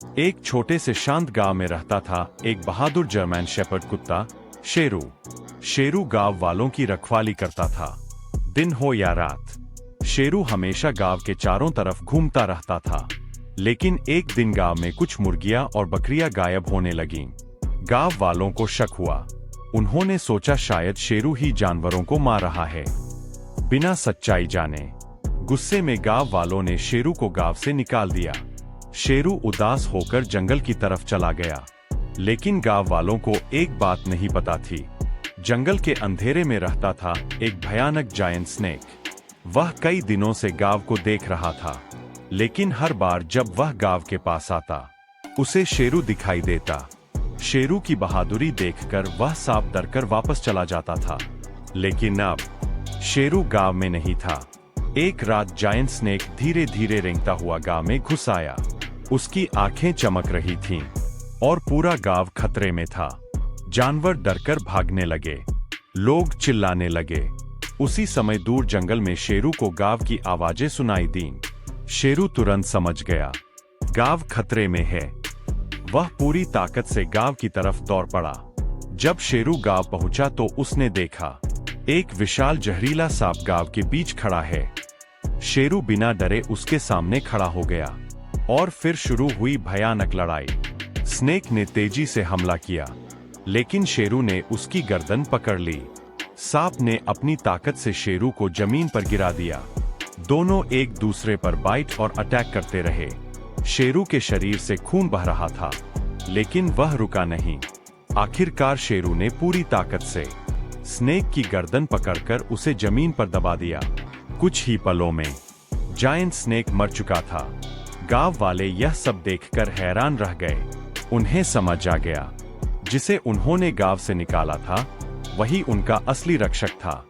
एक छोटे से शांत गांव में रहता था एक बहादुर जर्मन शेपर्ड कुत्ता शेरू। शेरू गांव वालों की रखवाली करता था। दिन हो या रात, शेरू हमेशा गांव के चारों तरफ घूमता रहता था। लेकिन एक दिन गांव में कुछ मुर्गियां और बकरियां गायब होने लगीं। गांव वालों को शक हुआ। उन्होंने सोचा शायद शेरू ही जानवरों को मार रहा है। बिना सच्चाई जाने गुस्से में गांव वालों ने शेरू को गांव से निकाल दिया। शेरू उदास होकर जंगल की तरफ चला गया। लेकिन गांव वालों को एक बात नहीं पता थी। जंगल के अंधेरे में रहता था एक भयानक जायंट स्नेक। वह कई दिनों से गांव को देख रहा था, लेकिन हर बार जब वह गांव के पास आता, उसे शेरू दिखाई देता। शेरू की बहादुरी देखकर वह सांप डरकर वापस चला जाता था। लेकिन अब शेरू गांव में नहीं था। एक रात जायंट स्नेक धीरे धीरे रेंगता हुआ गांव में घुस आया। उसकी आंखें चमक रही थीं और पूरा गांव खतरे में था। जानवर डरकर भागने लगे, लोग चिल्लाने लगे। उसी समय दूर जंगल में शेरू को गांव की आवाजें सुनाई दीं। शेरू तुरंत समझ गया, गांव खतरे में है। वह पूरी ताकत से गांव की तरफ दौड़ पड़ा। जब शेरू गांव पहुंचा तो उसने देखा एक विशाल जहरीला सांप गांव के बीच खड़ा है। शेरू बिना डरे उसके सामने खड़ा हो गया और फिर शुरू हुई भयानक लड़ाई। स्नेक ने तेजी से हमला किया, लेकिन शेरू ने उसकी गर्दन पकड़ ली। सांप ने अपनी ताकत से शेरू को जमीन पर गिरा दिया। दोनों एक दूसरे पर बाइट और अटैक करते रहे। शेरू के शरीर से खून बह रहा था, लेकिन वह रुका नहीं। आखिरकार शेरू ने पूरी ताकत से स्नेक की गर्दन पकड़कर उसे जमीन पर दबा दिया। कुछ ही पलों में जायंट स्नेक मर चुका था। गांव वाले यह सब देखकर हैरान रह गए। उन्हें समझ आ गया, जिसे उन्होंने गांव से निकाला था, वही उनका असली रक्षक था।